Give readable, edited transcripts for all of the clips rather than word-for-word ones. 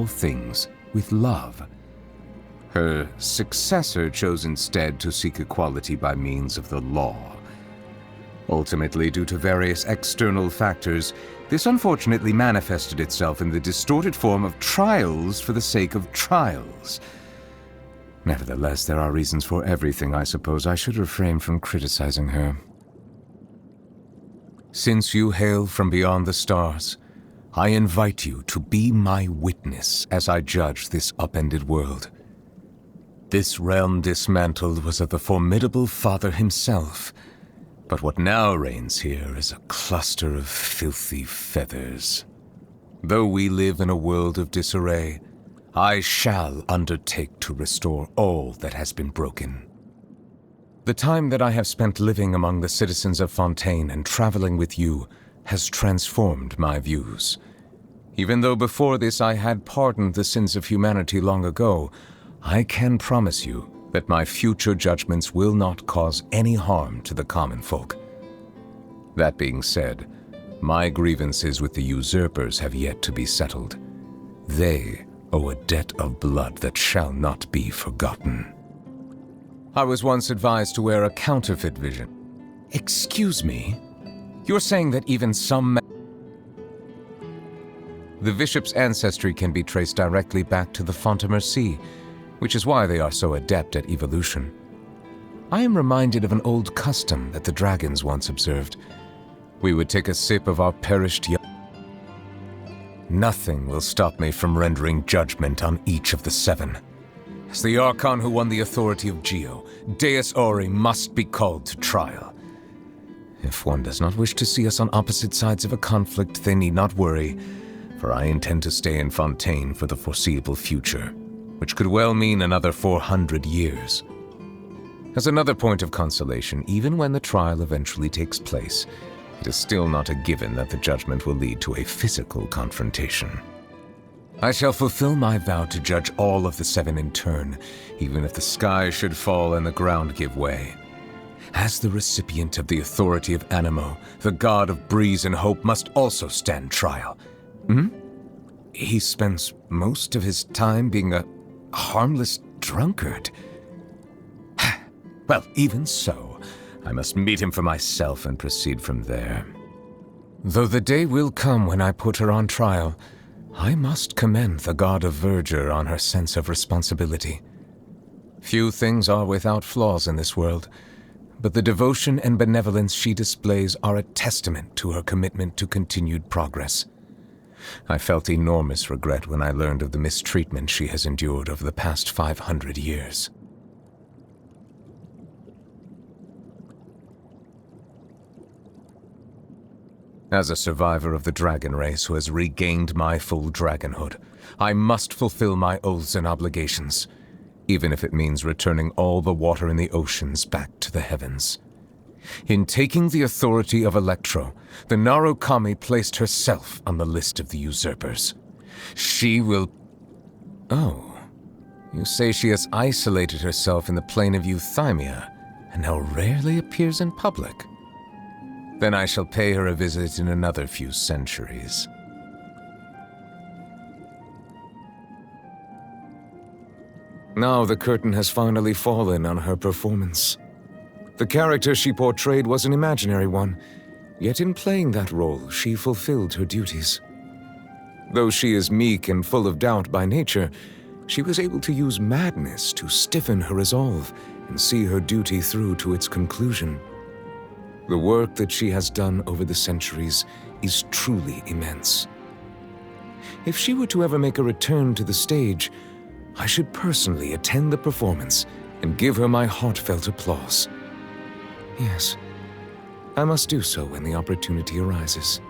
all things with love. Her successor chose instead to seek equality by means of the law. Ultimately, due to various external factors, this unfortunately manifested itself in the distorted form of trials for the sake of trials. Nevertheless, there are reasons for everything. I suppose I should refrain from criticizing her. Since you hail from beyond the stars, I invite you to be my witness as I judge this upended world. This realm dismantled was of the formidable Father himself, but what now reigns here is a cluster of filthy feathers. Though we live in a world of disarray, I shall undertake to restore all that has been broken. The time that I have spent living among the citizens of Fontaine and traveling with you has transformed my views. Even though before this I had pardoned the sins of humanity long ago, I can promise you that my future judgments will not cause any harm to the common folk. That being said, my grievances with the usurpers have yet to be settled. They owe a debt of blood that shall not be forgotten. I was once advised to wear a counterfeit vision. Excuse me? You're saying that even some... The bishop's ancestry can be traced directly back to the Fontamercy, which is why they are so adept at evolution. I am reminded of an old custom that the dragons once observed. We would take a sip of our perished young. Nothing will stop me from rendering judgment on each of the seven. As the Archon who won the authority of Geo, Deus Ori must be called to trial. If one does not wish to see us on opposite sides of a conflict, they need not worry, for I intend to stay in Fontaine for the foreseeable future, which could well mean another 400 years. As another point of consolation, even when the trial eventually takes place, it is still not a given that the judgment will lead to a physical confrontation. I shall fulfill my vow to judge all of the seven in turn, even if the sky should fall and the ground give way. As the recipient of the authority of Animo, the god of breeze and hope must also stand trial. He spends most of his time being a harmless drunkard. Well, even so, I must meet him for myself and proceed from there. Though the day will come when I put her on trial, I must commend the god of verdure on her sense of responsibility. Few things are without flaws in this world, but the devotion and benevolence she displays are a testament to her commitment to continued progress. I felt enormous regret when I learned of the mistreatment she has endured over the past 500 years. As a survivor of the dragon race who has regained my full dragonhood, I must fulfill my oaths and obligations, even if it means returning all the water in the oceans back to the heavens. In taking the authority of Electro, the Narukami placed herself on the list of the usurpers. She will... Oh, you say she has isolated herself in the plane of Euthymia, and now rarely appears in public. Then I shall pay her a visit in another few centuries. Now the curtain has finally fallen on her performance. The character she portrayed was an imaginary one, yet in playing that role, she fulfilled her duties. Though she is meek and full of doubt by nature, she was able to use madness to stiffen her resolve and see her duty through to its conclusion. The work that she has done over the centuries is truly immense. If she were to ever make a return to the stage, I should personally attend the performance and give her my heartfelt applause. Yes, I must do so when the opportunity arises.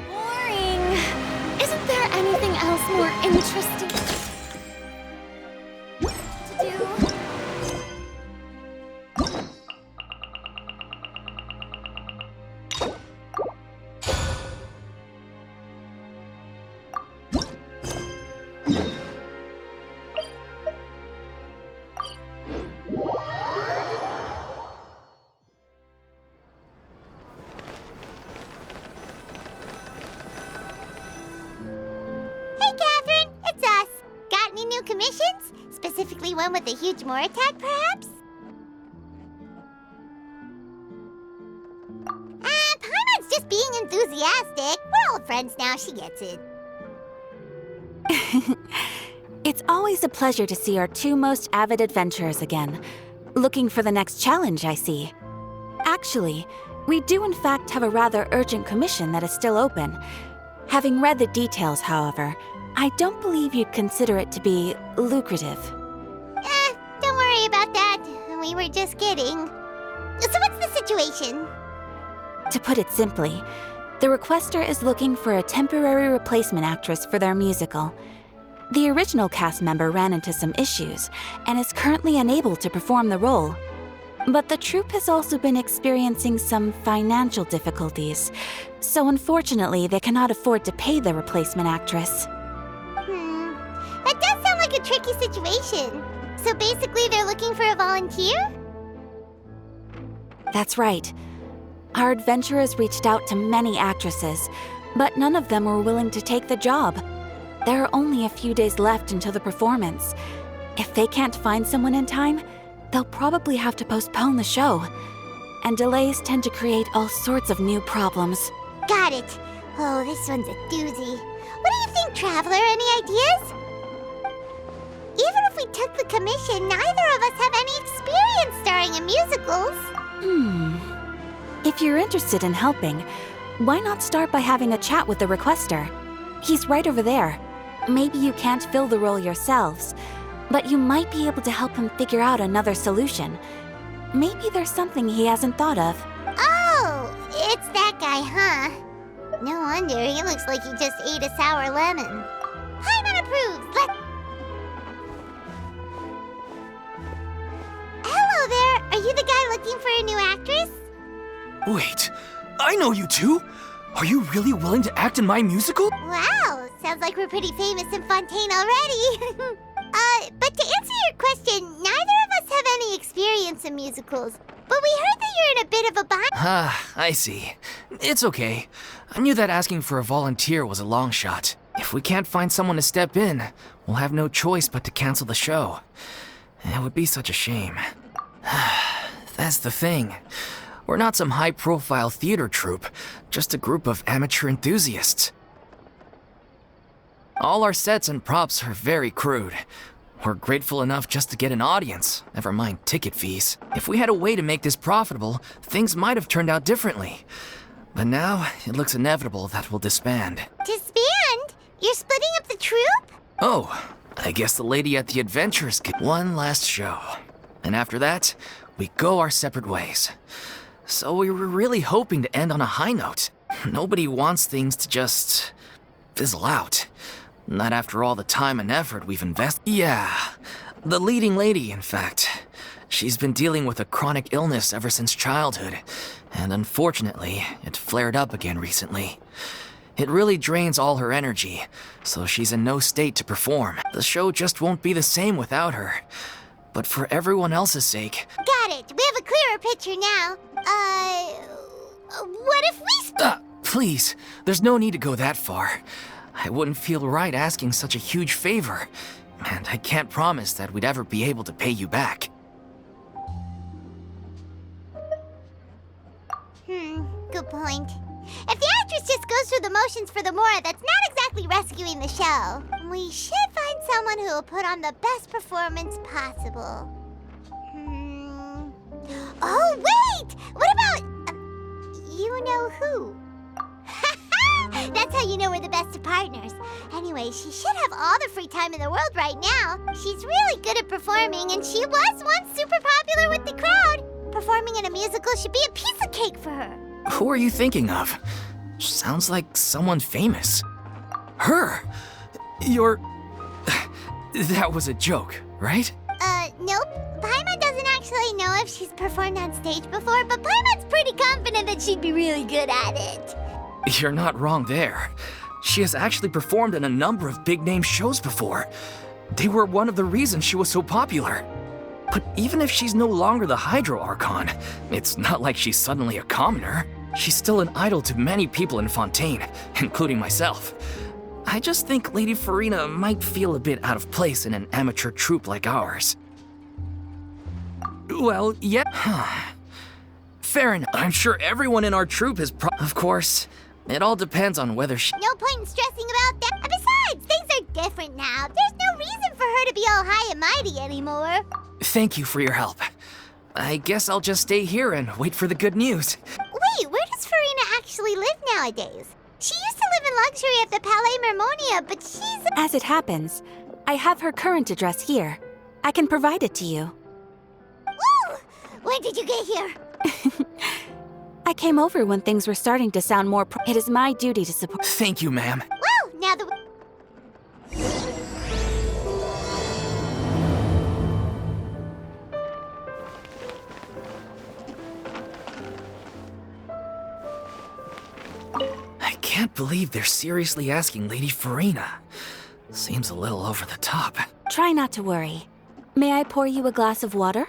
Boring! Isn't there anything else more interesting to do? new commissions? Specifically one with a huge more attack, perhaps? Paimon's just being enthusiastic. We're old friends now, she gets it. It's always a pleasure to see our two most avid adventurers again. Looking for the next challenge, I see. Actually, we do in fact have a rather urgent commission that is still open. Having read the details, however, I don't believe you'd consider it to be lucrative. Don't worry about that. We were just kidding. So what's the situation? To put it simply, the requester is looking for a temporary replacement actress for their musical. The original cast member ran into some issues and is currently unable to perform the role. But the troupe has also been experiencing some financial difficulties, so unfortunately they cannot afford to pay the replacement actress. That does sound like a tricky situation. So basically they're looking for a volunteer? That's right. Our adventurers reached out to many actresses, but none of them were willing to take the job. There are only a few days left until the performance. If they can't find someone in time, they'll probably have to postpone the show. And delays tend to create all sorts of new problems. Got it. Oh, this one's a doozy. What do you think, Traveler? Any ideas? Even if we took the commission, neither of us have any experience starring in musicals. If you're interested in helping, why not start by having a chat with the requester? He's right over there. Maybe you can't fill the role yourselves, but you might be able to help him figure out another solution. Maybe there's something he hasn't thought of. Oh, it's that guy, huh? No wonder, he looks like he just ate a sour lemon. Paimon approves! Hello there! Are you the guy looking for a new actress? Wait, I know you two! Are you really willing to act in my musical? Wow, sounds like we're pretty famous in Fontaine already. But to answer your question, neither of us have any experience in musicals. But we heard that you're in a bit of a bind. I see. It's okay. I knew that asking for a volunteer was a long shot. If we can't find someone to step in, we'll have no choice but to cancel the show. It would be such a shame. That's the thing. We're not some high-profile theater troupe, just a group of amateur enthusiasts. All our sets and props are very crude. We're grateful enough just to get an audience, never mind ticket fees. If we had a way to make this profitable, things might have turned out differently. But now, it looks inevitable that we'll disband. Disband? You're splitting up the troupe? Oh, I guess the lady at the Adventurers get one last show. And after that, we go our separate ways. So we were really hoping to end on a high note. Nobody wants things to just fizzle out. Not after all the time and effort we've invested. Yeah, the leading lady, in fact. She's been dealing with a chronic illness ever since childhood, and unfortunately, it flared up again recently. It really drains all her energy, so she's in no state to perform. The show just won't be the same without her. But for everyone else's sake... Got it. We have a clearer picture now. What if we... Please, there's no need to go that far. I wouldn't feel right asking such a huge favor, and I can't promise that we'd ever be able to pay you back. Good point. If the actress just goes through the motions for the Mora, that's not exactly rescuing the show. We should find someone who will put on the best performance possible. Oh, wait! What about... you know who? That's how you know we're the best of partners. Anyway, she should have all the free time in the world right now. She's really good at performing, and she was once super popular with the crowd. Performing in a musical should be a piece of cake for her. Who are you thinking of? Sounds like someone famous. Her? You're... That was a joke, right? Nope. Paimon doesn't actually know if she's performed on stage before, but Paimon's pretty confident that she'd be really good at it. You're not wrong there. She has actually performed in a number of big-name shows before. They were one of the reasons she was so popular. But even if she's no longer the Hydro Archon, it's not like she's suddenly a commoner. She's still an idol to many people in Fontaine, including myself. I just think Lady Farina might feel a bit out of place in an amateur troupe like ours. Well, yeah. Fair enough. I'm sure everyone in our troupe is Of course, it all depends on whether she... No point in stressing about that. And besides, things are different now. There's no reason for her to be all high and mighty anymore. Thank you for your help. I guess I'll just stay here and wait for the good news. Wait, where does Farina actually live nowadays? She used to live in luxury at the Palais Mermonia, but she's... As it happens, I have her current address here. I can provide it to you. Woo! When did you get here? I came over when things were starting to sound more It is my duty to support... Thank you, ma'am. Well, now that I can't believe they're seriously asking Lady Farina. Seems a little over the top. Try not to worry. May I pour you a glass of water?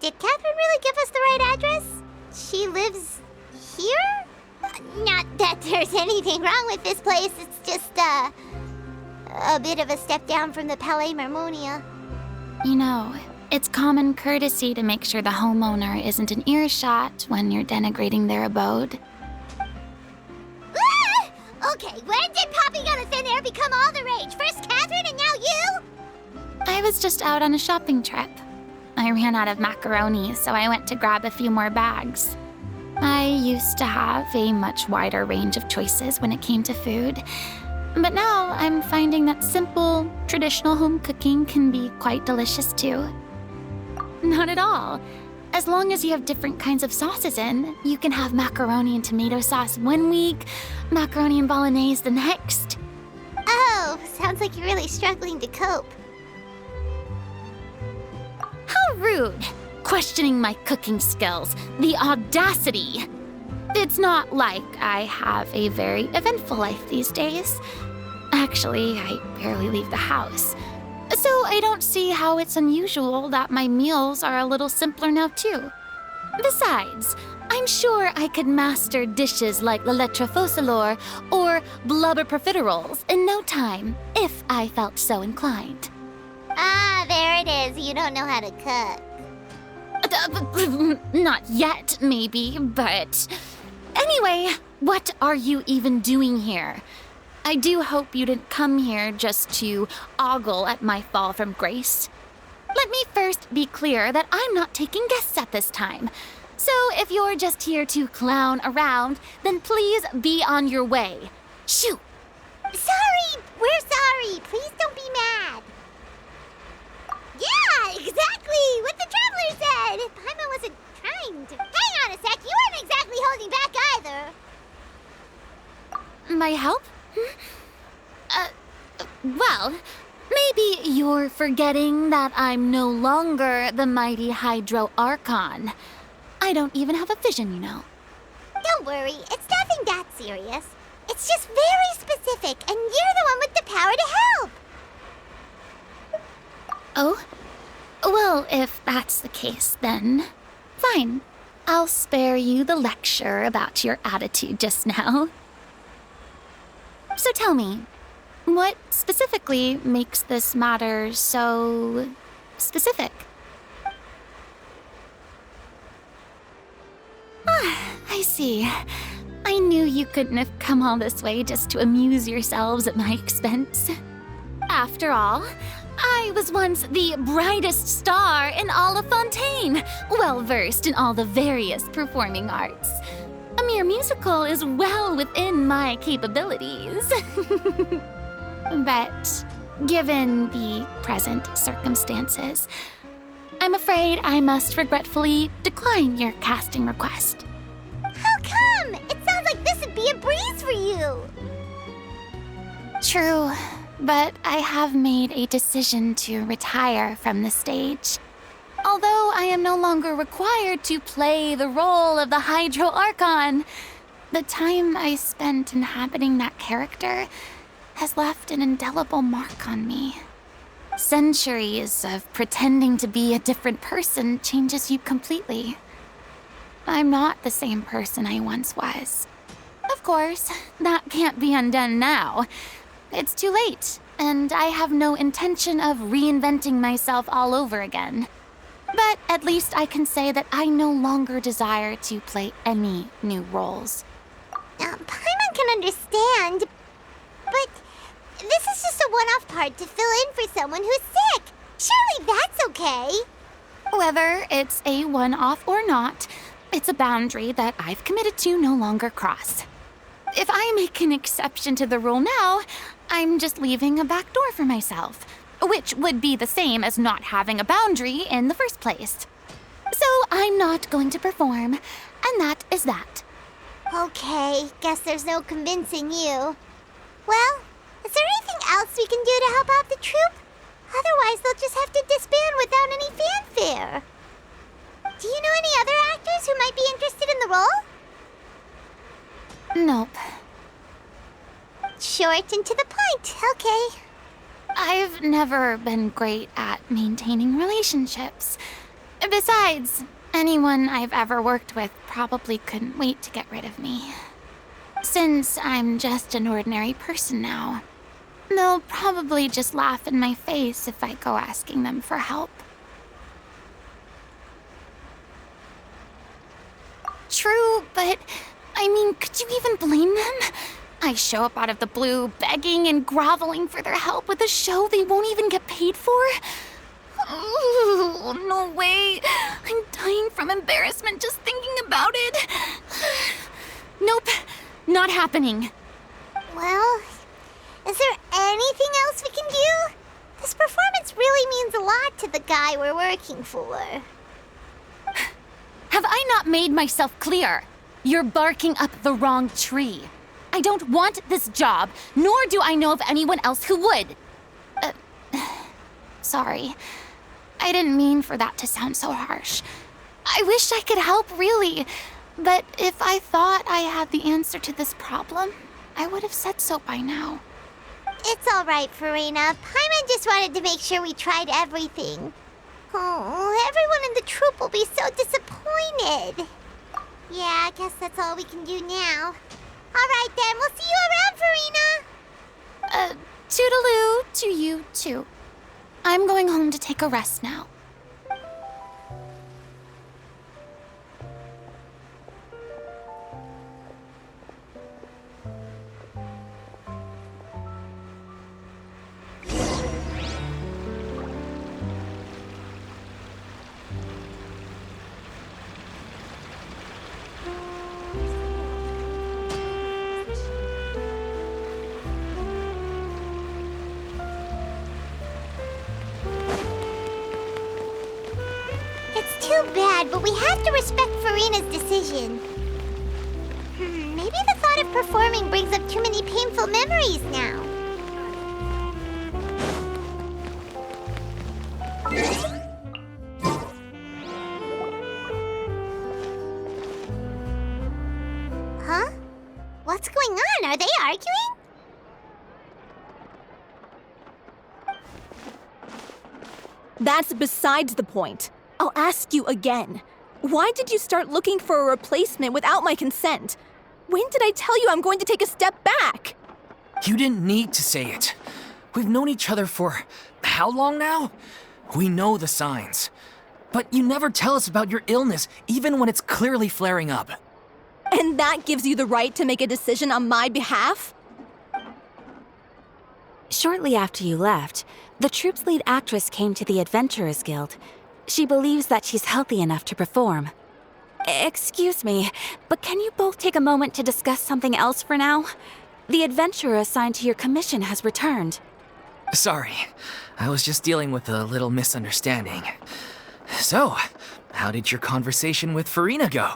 did Catherine really give us the right address? She lives here? Not that there's anything wrong with this place. It's just, a bit of a step down from the Palais Mermonia. You know, it's common courtesy to make sure the homeowner isn't in earshot when you're denigrating their abode. Ah! Okay, when did popping out of thin air become all the rage? First Catherine and now you? I was just out on a shopping trip. I ran out of macaroni, so I went to grab a few more bags. I used to have a much wider range of choices when it came to food, but now I'm finding that simple, traditional home cooking can be quite delicious too. Not at all. As long as you have different kinds of sauces in, you can have macaroni and tomato sauce one week, macaroni and bolognese the next. Oh, sounds like you're really struggling to cope. How rude! Questioning my cooking skills. The audacity! It's not like I have a very eventful life these days. Actually, I barely leave the house. So I don't see how it's unusual that my meals are a little simpler now too. Besides, I'm sure I could master dishes like la lettre focilor or blubber profiteroles in no time, if I felt so inclined. Ah, there it is. You don't know how to cook. Not yet, maybe, but... Anyway, what are you even doing here? I do hope you didn't come here just to ogle at my fall from grace. Let me first be clear that I'm not taking guests at this time. So if you're just here to clown around, then please be on your way. Shoo! Sorry! We're sorry! Please don't be mad! Yeah, exactly! What the traveler said! Paimon wasn't trying to... Hang on a sec, you weren't exactly holding back either! My help? Well, maybe you're forgetting that I'm no longer the mighty Hydro Archon. I don't even have a vision, you know. Don't worry, it's nothing that serious. It's just very specific, and you're the one with the power to help! Oh? Well, if that's the case, then fine. I'll spare you the lecture about your attitude just now. So tell me, what specifically makes this matter so specific? Ah, I see. I knew you couldn't have come all this way just to amuse yourselves at my expense. After all, I was once the brightest star in all of Fontaine, well-versed in all the various performing arts. A mere musical is well within my capabilities. But given the present circumstances, I'm afraid I must regretfully decline your casting request. How come? It sounds like this would be a breeze for you. True, but I have made a decision to retire from the stage. Although I am no longer required to play the role of the Hydro Archon, the time I spent inhabiting that character has left an indelible mark on me. Centuries of pretending to be a different person changes you completely. I'm not the same person I once was. Of course, that can't be undone now. It's too late, and I have no intention of reinventing myself all over again. But at least I can say that I no longer desire to play any new roles. Paimon can understand, but this is just a one-off part to fill in for someone who's sick. Surely that's okay. Whether it's a one-off or not, it's a boundary that I've committed to no longer cross. If I make an exception to the rule now, I'm just leaving a back door for myself, which would be the same as not having a boundary in the first place. So I'm not going to perform, and that is that. Okay, guess there's no convincing you. Well, is there anything else we can do to help out the troupe? Otherwise, they'll just have to disband without any fanfare. Do you know any other actors who might be interested in the role? Nope. Short and to the point, okay. I've never been great at maintaining relationships. Besides, anyone I've ever worked with probably couldn't wait to get rid of me. Since I'm just an ordinary person now, they'll probably just laugh in my face if I go asking them for help. True, but I mean, could you even blame them? I show up out of the blue, begging and groveling for their help with a show they won't even get paid for? Oh, no way. I'm dying from embarrassment just thinking about it. Nope, not happening. Well, is there anything else we can do? This performance really means a lot to the guy we're working for. Have I not made myself clear? You're barking up the wrong tree. I don't want this job, nor do I know of anyone else who would. Sorry. I didn't mean for that to sound so harsh. I wish I could help, really. But if I thought I had the answer to this problem, I would have said so by now. It's all right, Farina. Paimon just wanted to make sure we tried everything. Oh, everyone in the troupe will be so disappointed. Yeah, I guess that's all we can do now. All right, then. We'll see you around, Farina. Toodaloo to you, too. I'm going home to take a rest now. Too bad, but we have to respect Farina's decision. Maybe the thought of performing brings up too many painful memories now. Huh? What's going on? Are they arguing? That's besides the point. I'll ask you again. Why did you start looking for a replacement without my consent? When did I tell you I'm going to take a step back? You didn't need to say it. We've known each other for how long now? We know the signs. But you never tell us about your illness, even when it's clearly flaring up. And that gives you the right to make a decision on my behalf? Shortly after you left, the troupe's lead actress came to the Adventurers Guild. She believes that she's healthy enough to perform. Excuse me, but can you both take a moment to discuss something else for now? The adventurer assigned to your commission has returned. Sorry, I was just dealing with a little misunderstanding. So, how did your conversation with Farina go?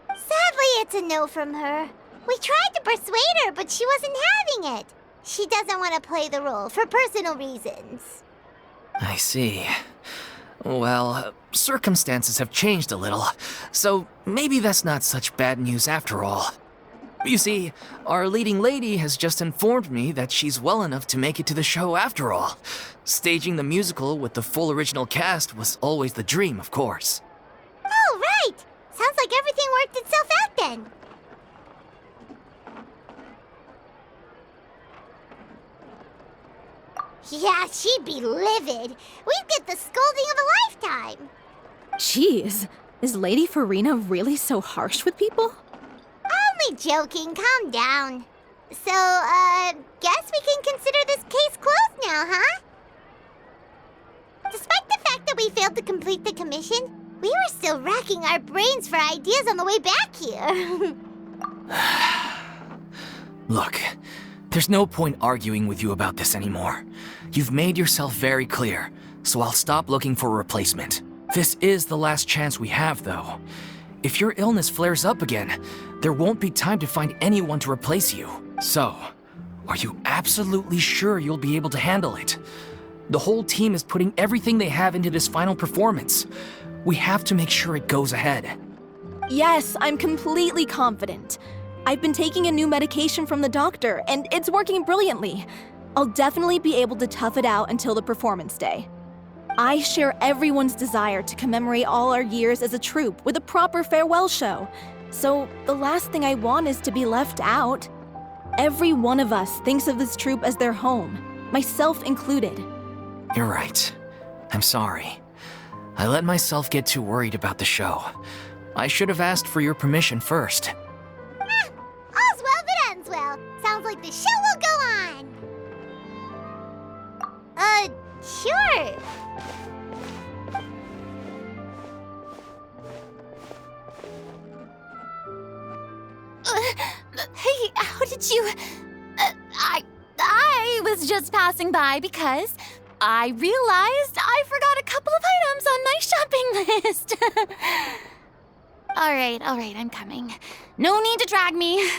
Sadly, it's a no from her. We tried to persuade her, but she wasn't having it. She doesn't want to play the role for personal reasons. I see. Well, circumstances have changed a little, so maybe that's not such bad news after all. You see, our leading lady has just informed me that she's well enough to make it to the show after all. Staging the musical with the full original cast was always the dream, of course. Oh, right! Sounds like everything worked itself out then. Yeah, she'd be livid. We'd get the scolding of a lifetime. Jeez, is Lady Farina really so harsh with people? Only joking, calm down. So, guess we can consider this case closed now, huh? Despite the fact that we failed to complete the commission, we were still racking our brains for ideas on the way back here. Look, there's no point arguing with you about this anymore. You've made yourself very clear, so I'll stop looking for a replacement. This is the last chance we have, though. If your illness flares up again, there won't be time to find anyone to replace you. So, are you absolutely sure you'll be able to handle it? The whole team is putting everything they have into this final performance. We have to make sure it goes ahead. Yes, I'm completely confident. I've been taking a new medication from the doctor, and it's working brilliantly. I'll definitely be able to tough it out until the performance day. I share everyone's desire to commemorate all our years as a troupe with a proper farewell show. So the last thing I want is to be left out. Every one of us thinks of this troupe as their home, myself included. You're right. I'm sorry. I let myself get too worried about the show. I should have asked for your permission first. All's well that ends well. Sounds like the show will go on. Sure. Hey, how did you... I was just passing by because I realized I forgot a couple of items on my shopping list. All right, I'm coming. No need to drag me.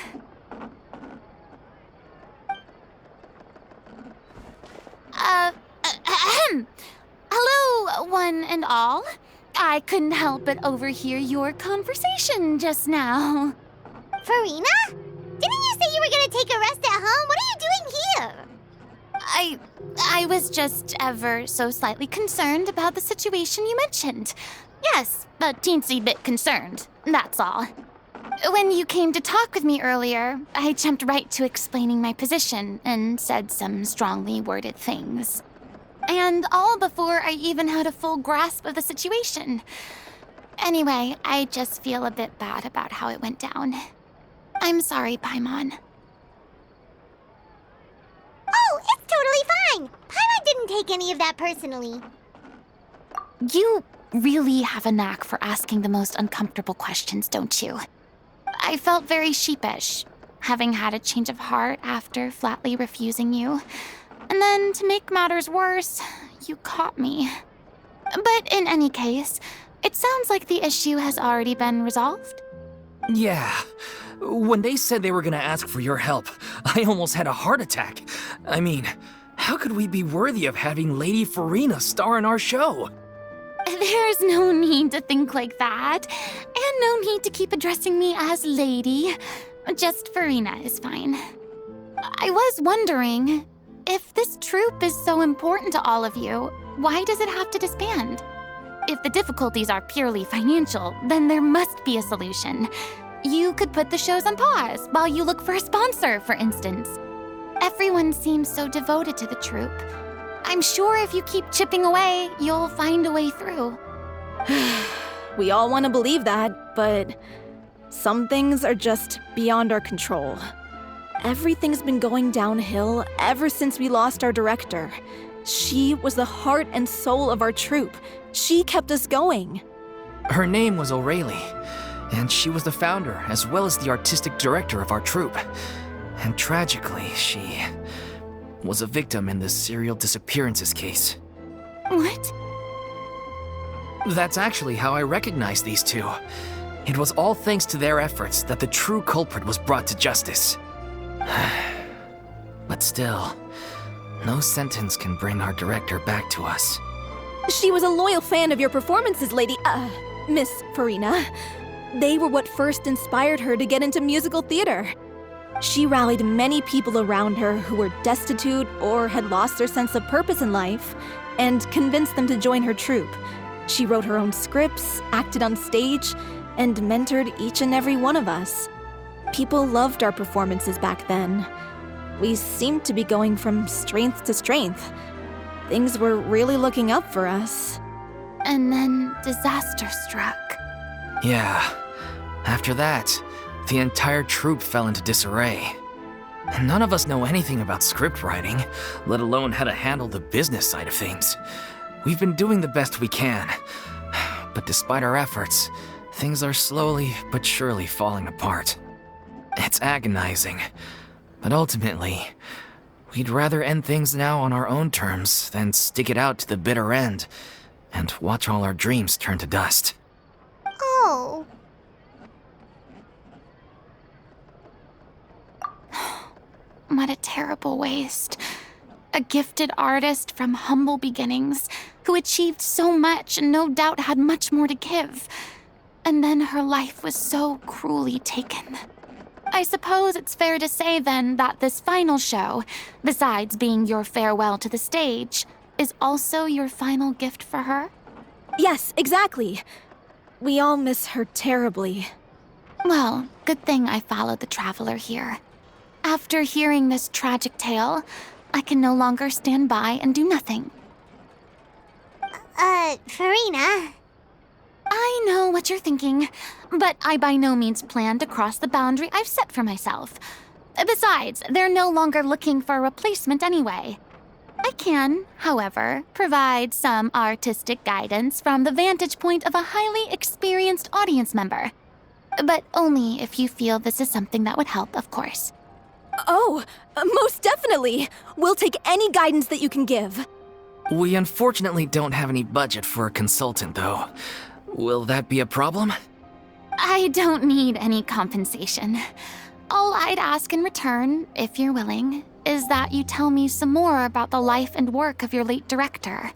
Hello, one and all. I couldn't help but overhear your conversation just now. Farina? Didn't you say you were gonna take a rest at home? What are you doing here? I was just ever so slightly concerned about the situation you mentioned. Yes, a teensy bit concerned, that's all. When you came to talk with me earlier, I jumped right to explaining my position and said some strongly worded things. And all before I even had a full grasp of the situation. Anyway, I just feel a bit bad about how it went down. I'm sorry, Paimon. Oh, it's totally fine. Paimon didn't take any of that personally. You really have a knack for asking the most uncomfortable questions, don't you? I felt very sheepish, having had a change of heart after flatly refusing you. And then, to make matters worse, you caught me. But in any case, it sounds like the issue has already been resolved. Yeah. When they said they were gonna ask for your help, I almost had a heart attack. I mean, how could we be worthy of having Lady Farina star in our show? There's no need to think like that, and no need to keep addressing me as Lady. Just Farina is fine. I was wondering, if this troupe is so important to all of you, why does it have to disband? If the difficulties are purely financial, then there must be a solution. You could put the shows on pause while you look for a sponsor, for instance. Everyone seems so devoted to the troupe. I'm sure if you keep chipping away, you'll find a way through. We all want to believe that, but some things are just beyond our control. Everything's been going downhill ever since we lost our director. She was the heart and soul of our troupe. She kept us going. Her name was O'Reilly. And she was the founder, as well as the artistic director of our troupe. And tragically, she was a victim in the serial disappearances case. What? That's actually how I recognized these two. It was all thanks to their efforts that the true culprit was brought to justice. But still, no sentence can bring our director back to us. She was a loyal fan of your performances, Miss Farina. They were what first inspired her to get into musical theater. She rallied many people around her who were destitute or had lost their sense of purpose in life, and convinced them to join her troupe. She wrote her own scripts, acted on stage, and mentored each and every one of us. People loved our performances back then. We seemed to be going from strength to strength. Things were really looking up for us. And then disaster struck. Yeah. After that, the entire troupe fell into disarray. None of us know anything about script writing, let alone how to handle the business side of things. We've been doing the best we can. But despite our efforts, things are slowly but surely falling apart. It's agonizing. But ultimately, we'd rather end things now on our own terms than stick it out to the bitter end and watch all our dreams turn to dust. Oh. What a terrible waste. A gifted artist from humble beginnings who achieved so much and no doubt had much more to give. And then her life was so cruelly taken. I suppose it's fair to say then that this final show, besides being your farewell to the stage, is also your final gift for her? Yes, exactly. We all miss her terribly. Well, good thing I followed the traveler here. After hearing this tragic tale, I can no longer stand by and do nothing. Farina. I know what you're thinking, but I by no means plan to cross the boundary I've set for myself. Besides, they're no longer looking for a replacement anyway. I can, however, provide some artistic guidance from the vantage point of a highly experienced audience member. But only if you feel this is something that would help, of course. Oh, most definitely. We'll take any guidance that you can give. We unfortunately don't have any budget for a consultant, though. Will that be a problem? I don't need any compensation. All I'd ask in return, if you're willing, is that you tell me some more about the life and work of your late director.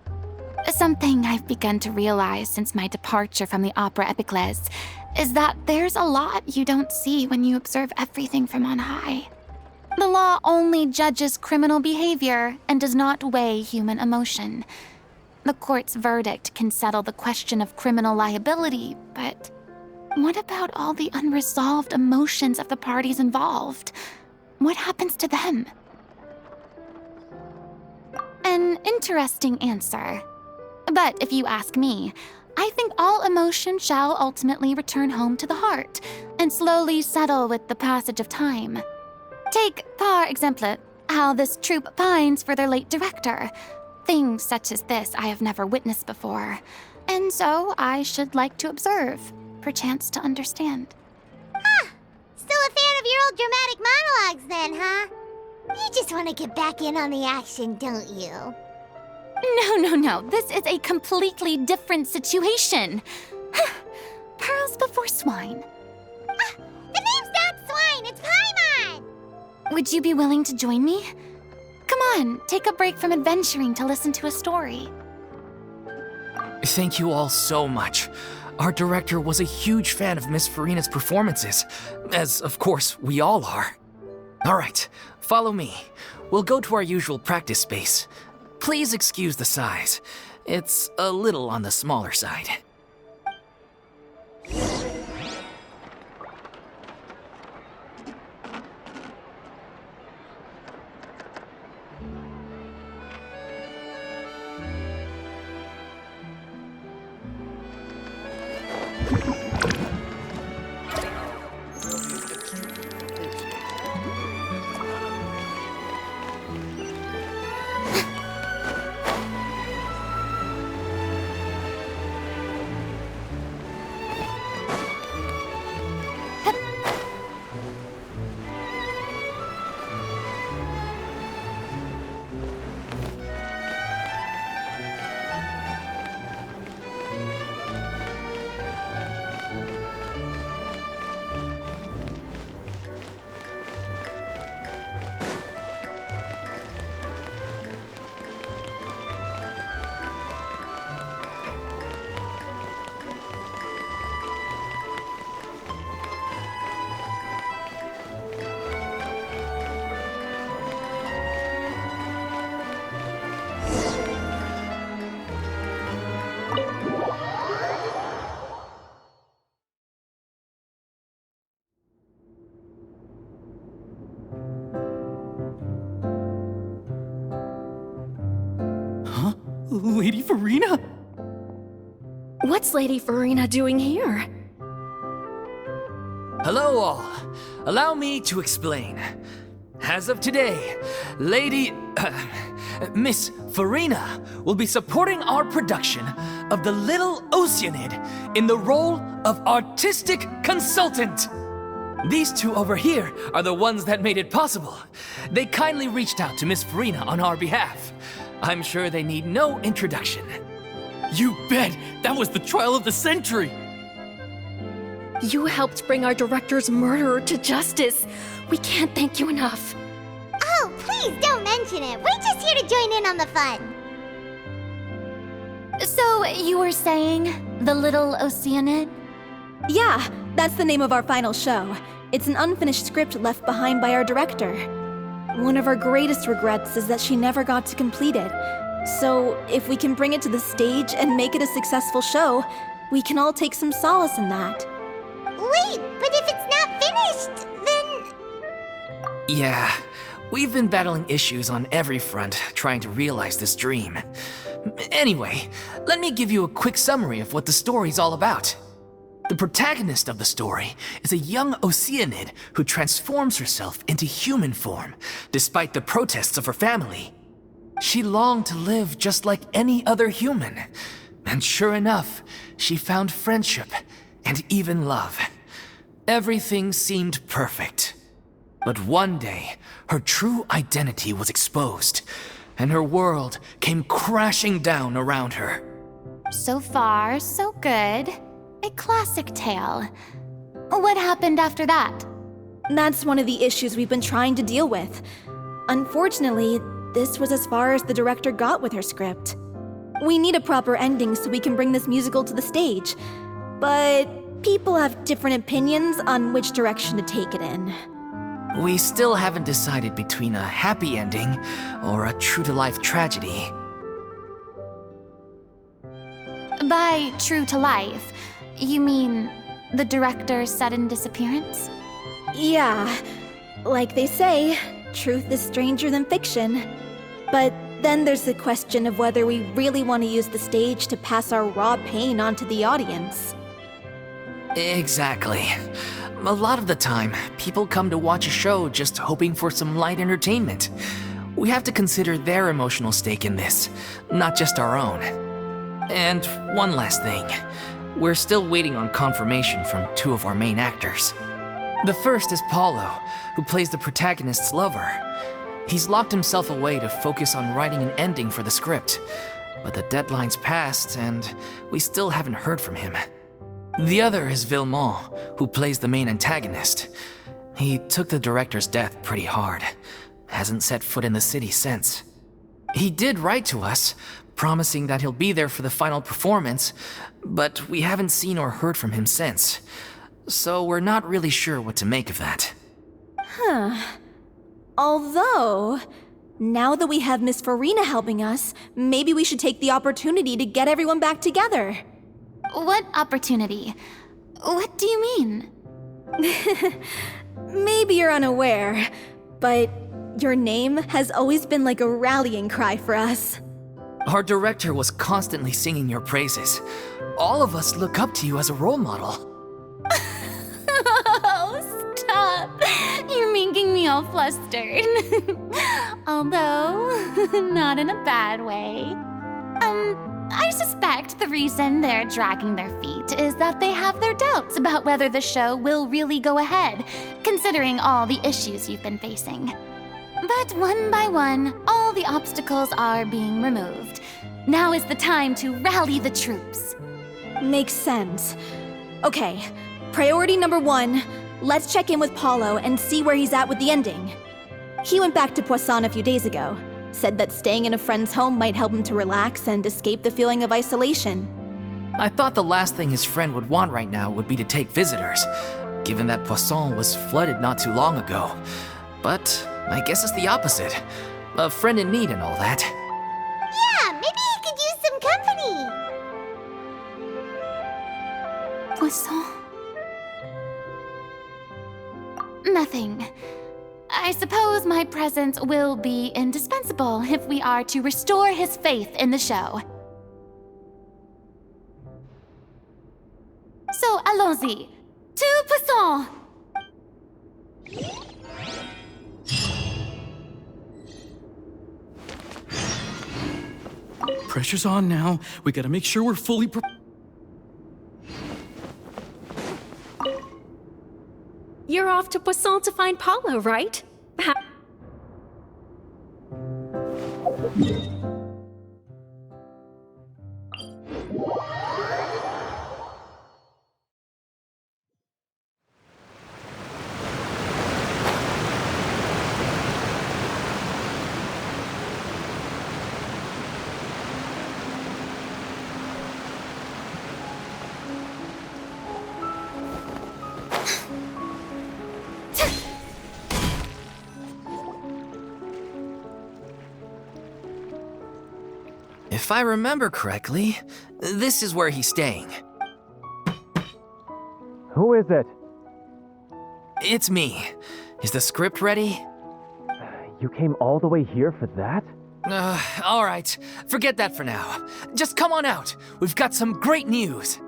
Something I've begun to realize since my departure from the Opera Epiclese is that there's a lot you don't see when you observe everything from on high. The law only judges criminal behavior and does not weigh human emotion. The court's verdict can settle the question of criminal liability, but what about all the unresolved emotions of the parties involved? What happens to them? An interesting answer. But if you ask me, I think all emotion shall ultimately return home to the heart and slowly settle with the passage of time. Take, par exemple, how this troupe pines for their late director. Things such as this I have never witnessed before, and so I should like to observe, perchance to understand. Still a fan of your old dramatic monologues then, huh? You just want to get back in on the action, don't you? No. This is a completely different situation. Pearls before swine. The name's not Swine, it's Paimon! Would you be willing to join me? Come on, take a break from adventuring to listen to a story. Thank you all so much. Our director was a huge fan of Miss Farina's performances, as of course we all are. All right, follow me. We'll go to our usual practice space. Please excuse the size. It's a little on the smaller side. Lady Farina? What's Lady Farina doing here? Hello all. Allow me to explain. As of today, Miss Farina will be supporting our production of The Little Oceanid in the role of artistic consultant. These two over here are the ones that made it possible. They kindly reached out to Miss Farina on our behalf. I'm sure they need no introduction. You bet! That was the trial of the century! You helped bring our director's murderer to justice. We can't thank you enough. Oh, please don't mention it. We're just here to join in on the fun. So, you were saying The Little Oceanid? Yeah, that's the name of our final show. It's an unfinished script left behind by our director. One of our greatest regrets is that she never got to complete it. So, if we can bring it to the stage and make it a successful show, we can all take some solace in that. Wait, but if it's not finished, then... Yeah, we've been battling issues on every front trying to realize this dream. Anyway, let me give you a quick summary of what the story's all about. The protagonist of the story is a young Oceanid who transforms herself into human form, despite the protests of her family. She longed to live just like any other human, and sure enough, she found friendship and even love. Everything seemed perfect. But one day, her true identity was exposed, and her world came crashing down around her. So far, so good. A classic tale. What happened after that? That's one of the issues we've been trying to deal with. Unfortunately, this was as far as the director got with her script. We need a proper ending so we can bring this musical to the stage. But people have different opinions on which direction to take it in. We still haven't decided between a happy ending or a true-to-life tragedy. By true to life, you mean the director's sudden disappearance? Yeah, like they say, truth is stranger than fiction. But then there's the question of whether we really want to use the stage to pass our raw pain onto the audience. Exactly. A lot of the time, people come to watch a show just hoping for some light entertainment. We have to consider their emotional stake in this, not just our own. And one last thing. We're still waiting on confirmation from two of our main actors. The first is Paulo, who plays the protagonist's lover. He's locked himself away to focus on writing an ending for the script, but the deadline's passed and we still haven't heard from him. The other is Villemont, who plays the main antagonist. He took the director's death pretty hard. Hasn't set foot in the city since. He did write to us, promising that he'll be there for the final performance, but we haven't seen or heard from him since. So we're not really sure what to make of that. Although, now that we have Miss Farina helping us, maybe we should take the opportunity to get everyone back together. What opportunity? What do you mean? Maybe you're unaware, but your name has always been like a rallying cry for us. Our director was constantly singing your praises. All of us look up to you as a role model. Oh, stop! You're making me all flustered. Although, not in a bad way. I suspect the reason they're dragging their feet is that they have their doubts about whether the show will really go ahead, considering all the issues you've been facing. But one by one, all the obstacles are being removed. Now is the time to rally the troops. Makes sense. Okay, priority number 1, let's check in with Paulo and see where he's at with the ending. He went back to Poisson a few days ago. Said that staying in a friend's home might help him to relax and escape the feeling of isolation. I thought the last thing his friend would want right now would be to take visitors, given that Poisson was flooded not too long ago. But I guess it's the opposite. A friend in need and all that. Yeah, maybe he could use some company. Poisson? Nothing. I suppose my presence will be indispensable if we are to restore his faith in the show. So, allons-y. Tout puissant! Pressure's on now. We gotta make sure we're fully You're off to Poisson to find Paulo, right? If I remember correctly, this is where he's staying. Who is it? It's me. Is the script ready? You came all the way here for that? All right. Forget that for now. Just come on out. We've got some great news.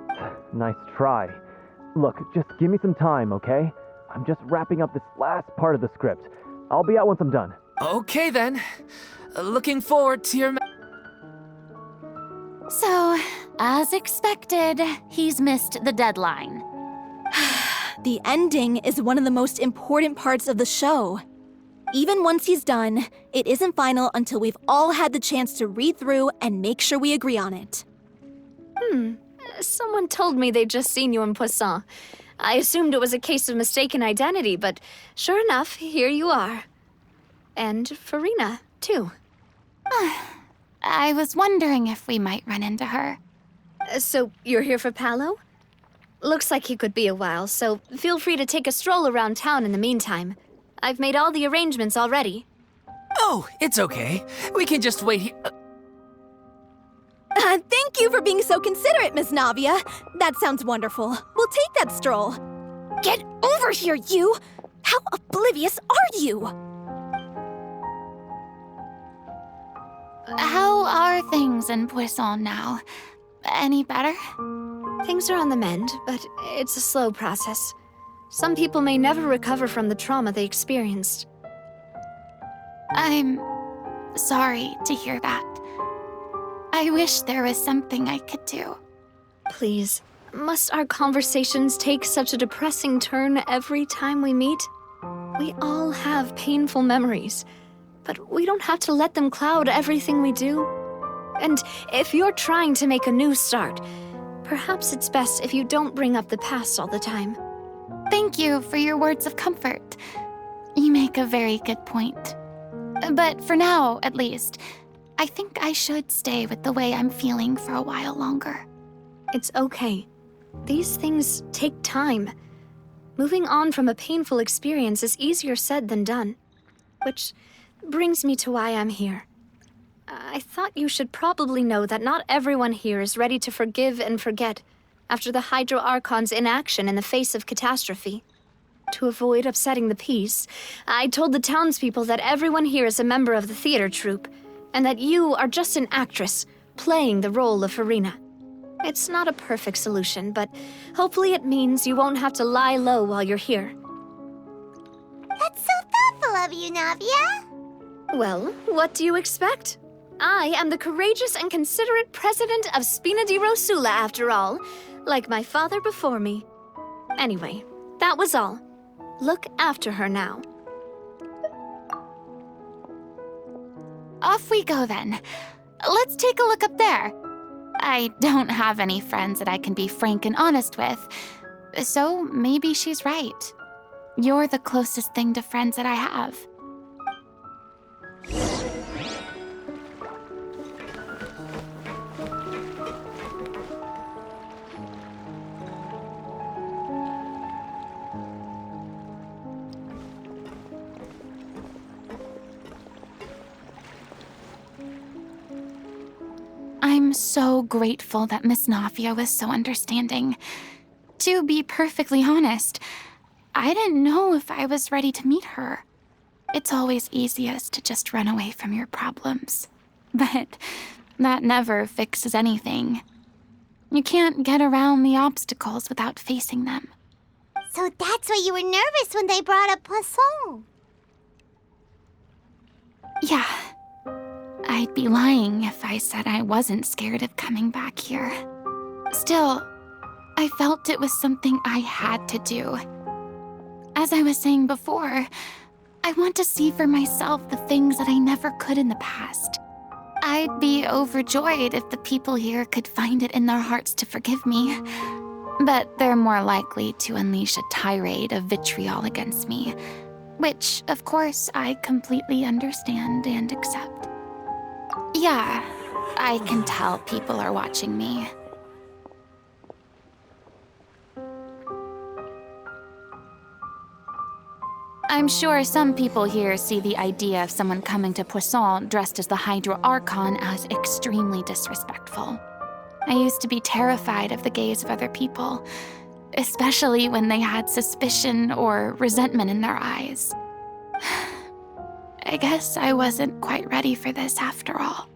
Nice try. Look, just give me some time, okay? I'm just wrapping up this last part of the script. I'll be out once I'm done. Okay then. Looking forward to your... So, as expected, he's missed the deadline. The ending is one of the most important parts of the show. Even once he's done, it isn't final until we've all had the chance to read through and make sure we agree on it. Someone told me they'd just seen you in Poisson. I assumed it was a case of mistaken identity, but sure enough, here you are. And Farina, too. I was wondering if we might run into her. So you're here for Paulo? Looks like he could be a while, so feel free to take a stroll around town in the meantime. I've made all the arrangements already. Oh, it's okay. We can just wait here. Thank you for being so considerate, Miss Navia. That sounds wonderful. We'll take that stroll. Get over here, you! How oblivious are you? How are things in Poisson now? Any better? Things are on the mend, but it's a slow process. Some people may never recover from the trauma they experienced. I'm sorry to hear that. I wish there was something I could do. Please, must our conversations take such a depressing turn every time we meet? We all have painful memories, but we don't have to let them cloud everything we do. And if you're trying to make a new start, perhaps it's best if you don't bring up the past all the time. Thank you for your words of comfort. You make a very good point. But for now, at least, I think I should stay with the way I'm feeling for a while longer. It's okay. These things take time. Moving on from a painful experience is easier said than done. Which brings me to why I'm here. I thought you should probably know that not everyone here is ready to forgive and forget after the Hydro Archon's inaction in the face of catastrophe. To avoid upsetting the peace, I told the townspeople that everyone here is a member of the theater troupe, and that you are just an actress playing the role of Farina. It's not a perfect solution, but hopefully it means you won't have to lie low while you're here. That's so thoughtful of you, Navia. Well, what do you expect? I am the courageous and considerate president of Spina di Rosula, after all, like my father before me. Anyway, that was all. Look after her now. Off we go then. Let's take a look up there. I don't have any friends that I can be frank and honest with, so maybe she's right. You're the closest thing to friends that I have. I'm so grateful that Miss Navia was so understanding. To be perfectly honest, I didn't know if I was ready to meet her. It's always easiest to just run away from your problems. But that never fixes anything. You can't get around the obstacles without facing them. So that's why you were nervous when they brought up Poisson. Yeah. I'd be lying if I said I wasn't scared of coming back here. Still, I felt it was something I had to do. As I was saying before, I want to see for myself the things that I never could in the past. I'd be overjoyed if the people here could find it in their hearts to forgive me. But they're more likely to unleash a tirade of vitriol against me, which, of course, I completely understand and accept. Yeah, I can tell people are watching me. I'm sure some people here see the idea of someone coming to Poisson dressed as the Hydro Archon as extremely disrespectful. I used to be terrified of the gaze of other people, especially when they had suspicion or resentment in their eyes. I guess I wasn't quite ready for this after all.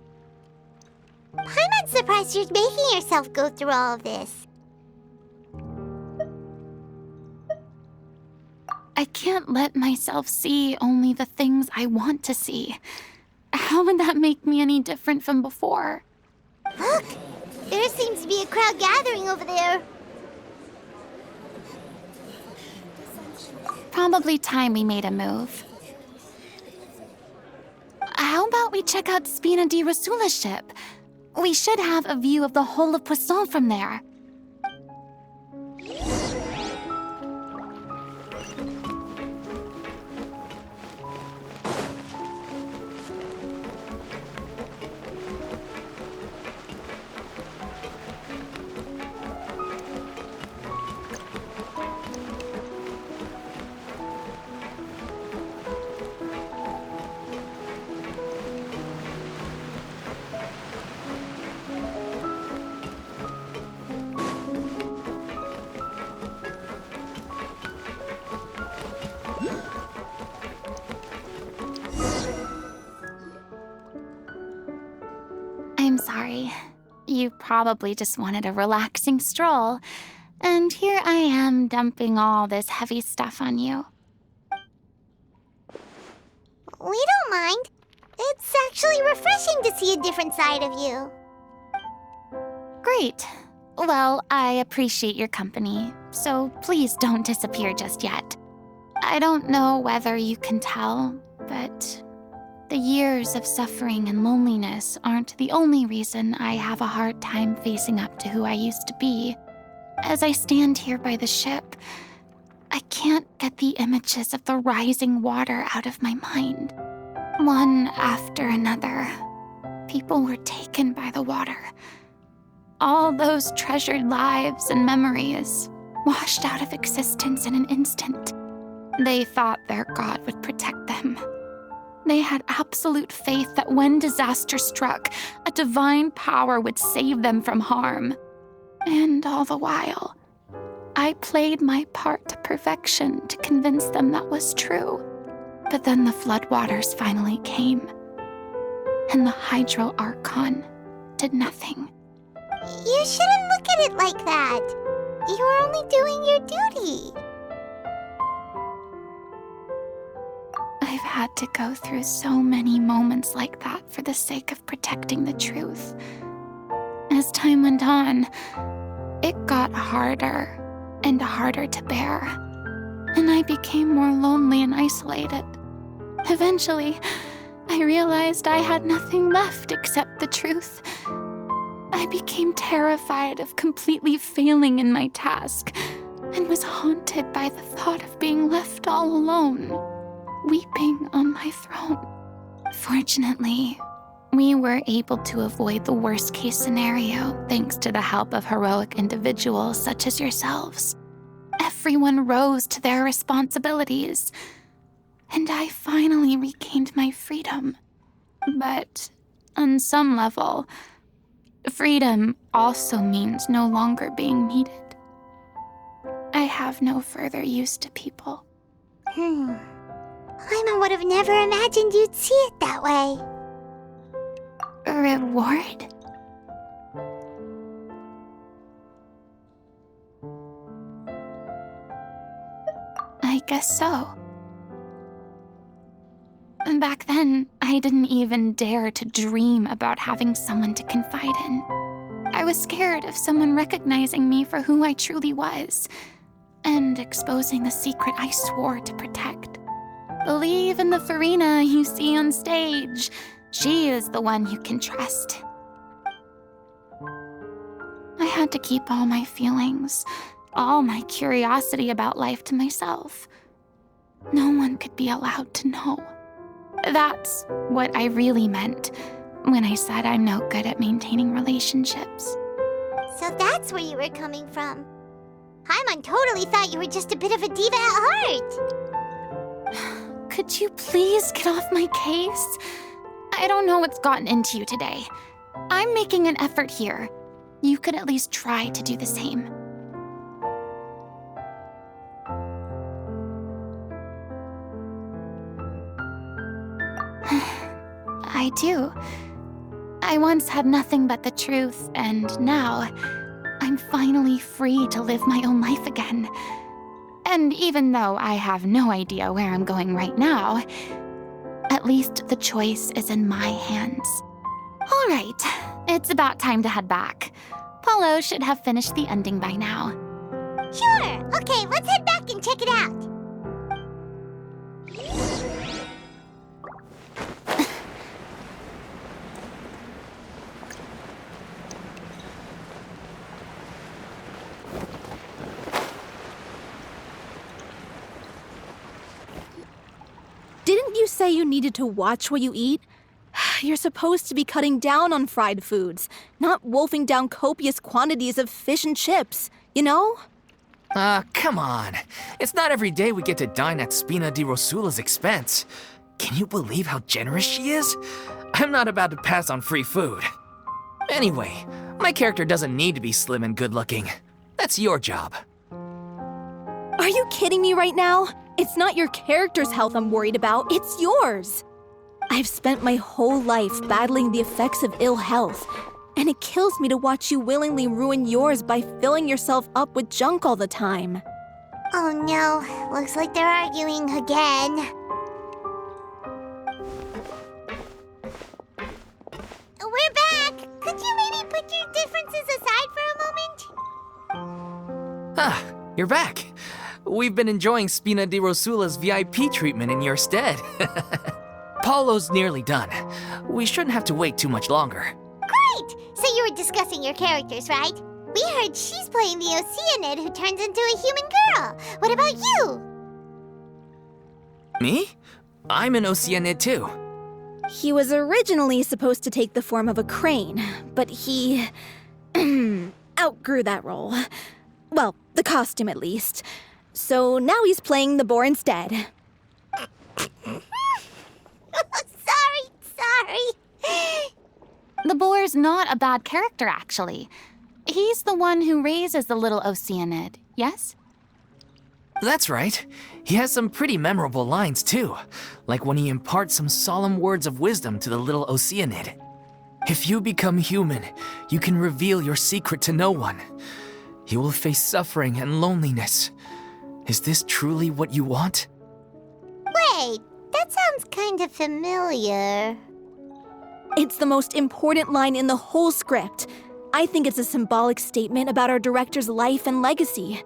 I'm not surprised you're making yourself go through all of this. I can't let myself see only the things I want to see. How would that make me any different from before? Look! There seems to be a crowd gathering over there. Probably time we made a move. How about we check out Spina di Rosula's ship? We should have a view of the whole of Poisson from there. I'm sorry. You probably just wanted a relaxing stroll, and here I am dumping all this heavy stuff on you. We don't mind. It's actually refreshing to see a different side of you. Great. Well, I appreciate your company, so please don't disappear just yet. I don't know whether you can tell, but the years of suffering and loneliness aren't the only reason I have a hard time facing up to who I used to be. As I stand here by the ship, I can't get the images of the rising water out of my mind. One after another, people were taken by the water. All those treasured lives and memories washed out of existence in an instant. They thought their god would protect them. They had absolute faith that when disaster struck, a divine power would save them from harm. And all the while, I played my part to perfection to convince them that was true. But then the floodwaters finally came, and the Hydro Archon did nothing. You shouldn't look at it like that. You were only doing your duty. I've had to go through so many moments like that for the sake of protecting the truth. As time went on, it got harder and harder to bear, and I became more lonely and isolated. Eventually, I realized I had nothing left except the truth. I became terrified of completely failing in my task, and was haunted by the thought of being left all alone, weeping on my throne. Fortunately, we were able to avoid the worst-case scenario thanks to the help of heroic individuals such as yourselves. Everyone rose to their responsibilities, and I finally regained my freedom. But on some level, freedom also means no longer being needed. I have no further use to people. Paimon would have never imagined you'd see it that way. Reward? I guess so. Back then, I didn't even dare to dream about having someone to confide in. I was scared of someone recognizing me for who I truly was, and exposing the secret I swore to protect. Believe in the Farina you see on stage. She is the one you can trust. I had to keep all my feelings, all my curiosity about life to myself. No one could be allowed to know. That's what I really meant when I said I'm no good at maintaining relationships. So that's where you were coming from. Paimon totally thought you were just a bit of a diva at heart. Could you please get off my case? I don't know what's gotten into you today. I'm making an effort here. You could at least try to do the same. I do. I once had nothing but the truth, and now I'm finally free to live my own life again. And even though I have no idea where I'm going right now, at least the choice is in my hands. All right, it's about time to head back. Paulo should have finished the ending by now. Sure. Okay, let's head back and check it out. Didn't you say you needed to watch what you eat? You're supposed to be cutting down on fried foods, not wolfing down copious quantities of fish and chips, you know? Come on. It's not every day we get to dine at Spina di Rosula's expense. Can you believe how generous she is? I'm not about to pass on free food. Anyway, my character doesn't need to be slim and good-looking. That's your job. Are you kidding me right now? It's not your character's health I'm worried about, it's yours. I've spent my whole life battling the effects of ill health, and it kills me to watch you willingly ruin yours by filling yourself up with junk all the time. Oh no, looks like they're arguing again. We're back! Could you maybe put your differences aside for a moment? Ah, you're back. We've been enjoying Spina di Rosula's VIP treatment in your stead. Paulo's nearly done. We shouldn't have to wait too much longer. Great! So you were discussing your characters, right? We heard she's playing the Oceanid who turns into a human girl. What about you? Me? I'm an Oceanid too. He was originally supposed to take the form of a crane, but he outgrew that role. Well, the costume at least. So now he's playing the boar instead. Sorry. The boar's not a bad character, actually. He's the one who raises the little Oceanid, yes? That's right. He has some pretty memorable lines too, like when he imparts some solemn words of wisdom to the little Oceanid. If you become human, you can reveal your secret to no one. You will face suffering and loneliness. Is this truly what you want? Wait, that sounds kind of familiar. It's the most important line in the whole script. I think it's a symbolic statement about our director's life and legacy.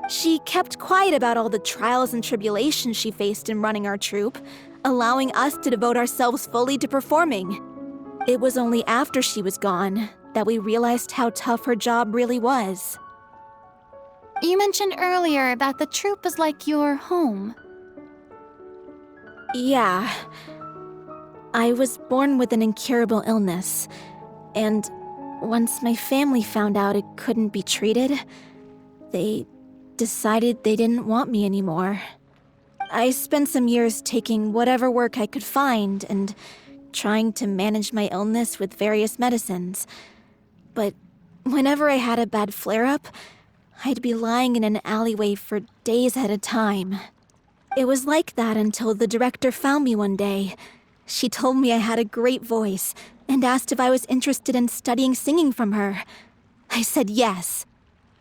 She kept quiet about all the trials and tribulations she faced in running our troupe, allowing us to devote ourselves fully to performing. It was only after she was gone that we realized how tough her job really was. You mentioned earlier that the troupe is like your home. Yeah. I was born with an incurable illness, and once my family found out it couldn't be treated, they decided they didn't want me anymore. I spent some years taking whatever work I could find and trying to manage my illness with various medicines. But whenever I had a bad flare-up, I'd be lying in an alleyway for days at a time. It was like that until the director found me one day. She told me I had a great voice and asked if I was interested in studying singing from her. I said yes.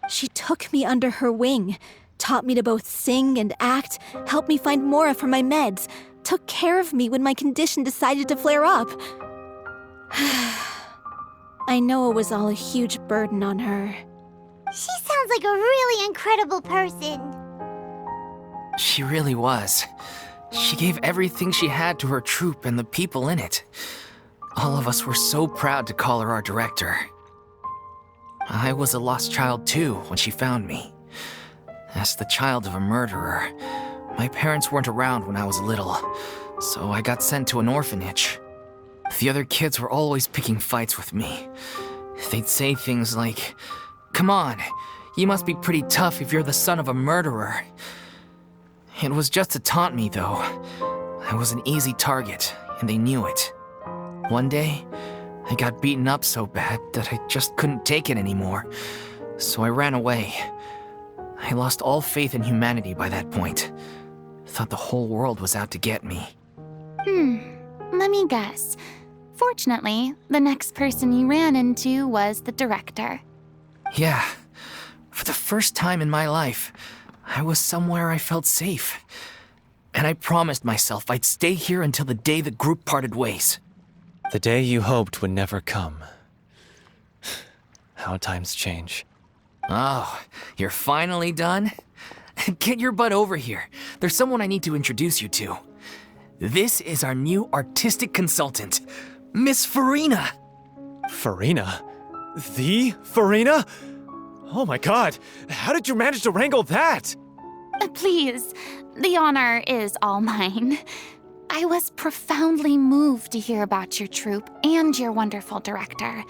She took me under her wing, taught me to both sing and act, helped me find Mora for my meds, took care of me when my condition decided to flare up. I know it was all a huge burden on her. She sounds like a really incredible person. She really was. She gave everything she had to her troupe and the people in it. All of us were so proud to call her our director. I was a lost child too when she found me. As the child of a murderer, my parents weren't around when I was little, so I got sent to an orphanage. The other kids were always picking fights with me. They'd say things like, "Come on, you must be pretty tough if you're the son of a murderer." It was just to taunt me, though. I was an easy target, and they knew it. One day, I got beaten up so bad that I just couldn't take it anymore, so I ran away. I lost all faith in humanity by that point. Thought the whole world was out to get me. Let me guess. Fortunately, the next person you ran into was the director. Yeah, for the first time in my life, I was somewhere I felt safe. And I promised myself I'd stay here until the day the group parted ways. The day you hoped would never come. How times change. Oh, you're finally done? Get your butt over here. There's someone I need to introduce you to. This is our new artistic consultant, Miss Farina. Farina? The Farina? Oh my god, how did you manage to wrangle that? Please, the honor is all mine. I was profoundly moved to hear about your troupe and your wonderful director.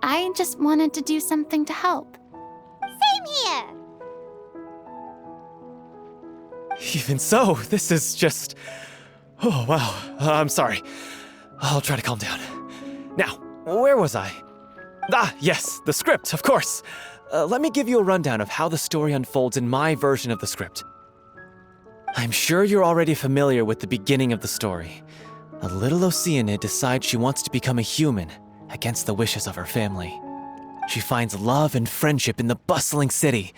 I just wanted to do something to help. Same here. Even so, this is just... Oh, wow. I'm sorry. I'll try to calm down. Now, where was I? Ah, yes, the script, of course. Let me give you a rundown of how the story unfolds in my version of the script. I'm sure you're already familiar with the beginning of the story. A little Oceanid decides she wants to become a human against the wishes of her family. She finds love and friendship in the bustling city.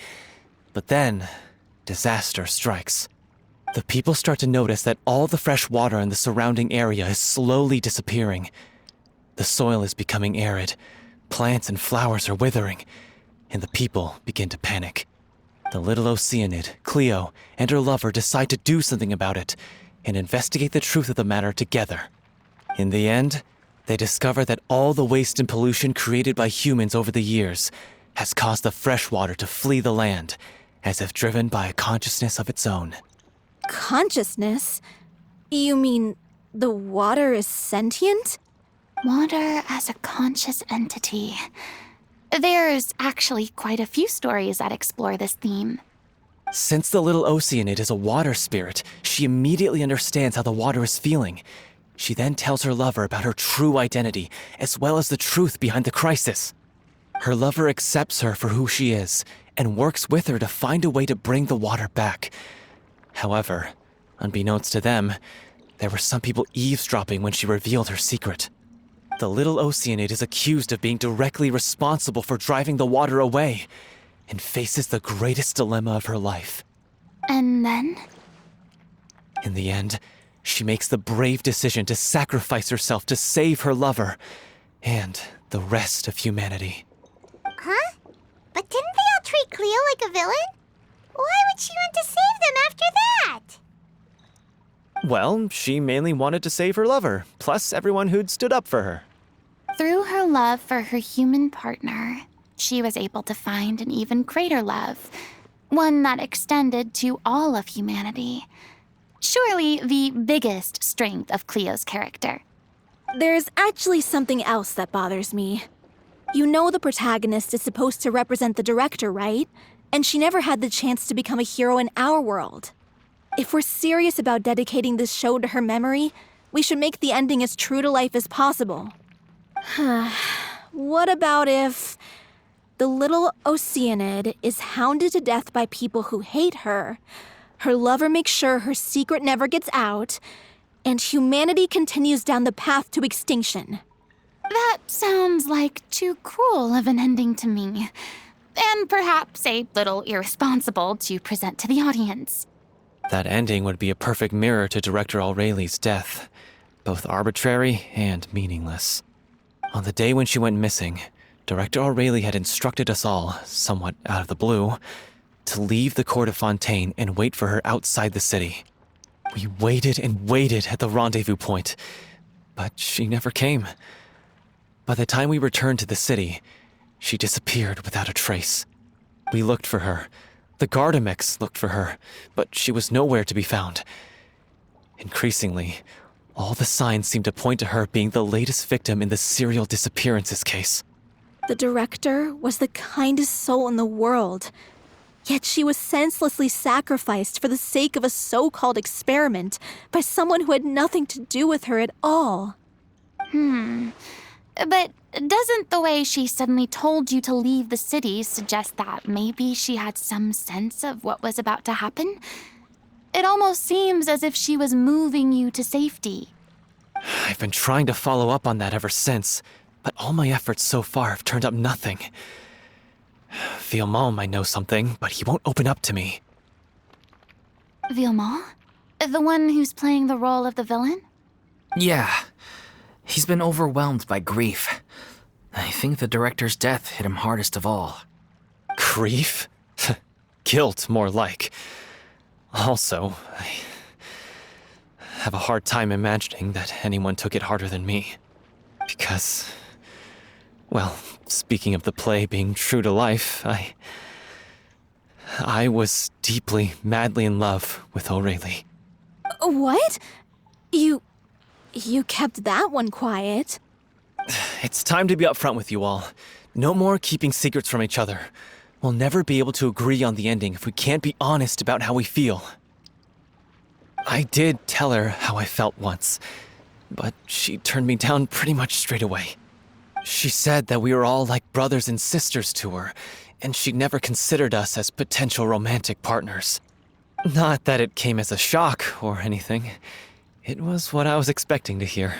But then, disaster strikes. The people start to notice that all the fresh water in the surrounding area is slowly disappearing. The soil is becoming arid, plants and flowers are withering, and the people begin to panic. The little Oceanid, Cleo, and her lover decide to do something about it and investigate the truth of the matter together. In the end, they discover that all the waste and pollution created by humans over the years has caused the fresh water to flee the land, as if driven by a consciousness of its own. Consciousness? You mean the water is sentient? Water as a conscious entity. There's actually quite a few stories that explore this theme. Since the little Oceanid is a water spirit, she immediately understands how the water is feeling. She then tells her lover about her true identity, as well as the truth behind the crisis. Her lover accepts her for who she is, and works with her to find a way to bring the water back. However, unbeknownst to them, there were some people eavesdropping when she revealed her secret. The little Oceanid is accused of being directly responsible for driving the water away, and faces the greatest dilemma of her life. And then? In the end, she makes the brave decision to sacrifice herself to save her lover, and the rest of humanity. Huh? But didn't they all treat Cleo like a villain? Why would she want to save them after that? Well, she mainly wanted to save her lover, plus everyone who'd stood up for her. Through her love for her human partner, she was able to find an even greater love, one that extended to all of humanity. Surely the biggest strength of Cleo's character. There's actually something else that bothers me. You know the protagonist is supposed to represent the director, right? And she never had the chance to become a hero in our world. If we're serious about dedicating this show to her memory, we should make the ending as true to life as possible. What about if the little Oceanid is hounded to death by people who hate her? her lover makes sure her secret never gets out, and humanity continues down the path to extinction. That sounds like too cruel of an ending to me. And perhaps a little irresponsible to present to the audience. That ending would be a perfect mirror to Director O'Reilly's death, both arbitrary and meaningless. On the day when she went missing, Director O'Reilly had instructed us all, somewhat out of the blue, to leave the court of Fontaine and wait for her outside the city. We waited and waited at the rendezvous point, but she never came. By the time we returned to the city, she disappeared without a trace. We looked for her. The Gardamex looked for her, but she was nowhere to be found. Increasingly, all the signs seemed to point to her being the latest victim in the serial disappearances case. The director was the kindest soul in the world, yet she was senselessly sacrificed for the sake of a so-called experiment by someone who had nothing to do with her at all. But doesn't the way she suddenly told you to leave the city suggest that maybe she had some sense of what was about to happen? It almost seems as if she was moving you to safety. I've been trying to follow up on that ever since, but all my efforts so far have turned up nothing. Villemont might know something, but he won't open up to me. Villemont? The one who's playing the role of the villain? Yeah. He's been overwhelmed by grief. I think the director's death hit him hardest of all. Grief? Guilt, more like. Also, I have a hard time imagining that anyone took it harder than me. Because, well, speaking of the play being true to life, I was deeply, madly in love with O'Reilly. What? You kept that one quiet. It's time to be upfront with you all. No more keeping secrets from each other. We'll never be able to agree on the ending if we can't be honest about how we feel. I did tell her how I felt once, but she turned me down pretty much straight away. She said that we were all like brothers and sisters to her, and she'd never considered us as potential romantic partners. Not that it came as a shock or anything. It was what I was expecting to hear.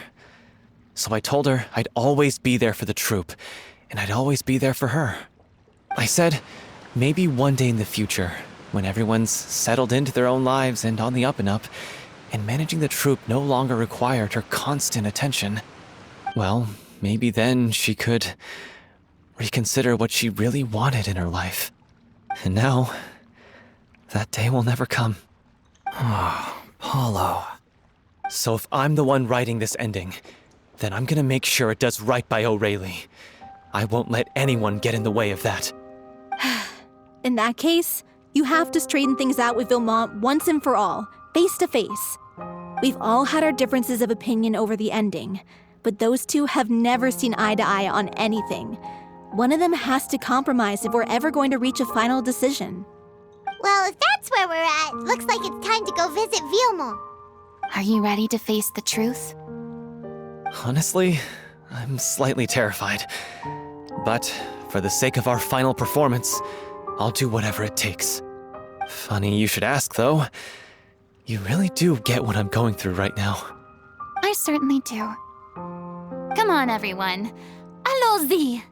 So I told her I'd always be there for the troupe, and I'd always be there for her. I said, maybe one day in the future, when everyone's settled into their own lives and on the up and up, and managing the troupe no longer required her constant attention, well, maybe then she could reconsider what she really wanted in her life. And now, that day will never come. Oh, Paulo. So if I'm the one writing this ending, then I'm gonna make sure it does right by O'Reilly. I won't let anyone get in the way of that. In that case, you have to straighten things out with Villemont once and for all, face to face. We've all had our differences of opinion over the ending, but those two have never seen eye to eye on anything. One of them has to compromise if we're ever going to reach a final decision. Well, if that's where we're at, looks like it's time to go visit Villemont. Are you ready to face the truth? Honestly, I'm slightly terrified. But for the sake of our final performance, I'll do whatever it takes. Funny you should ask, though. You really do get what I'm going through right now. I certainly do. Come on, everyone. Allons-y!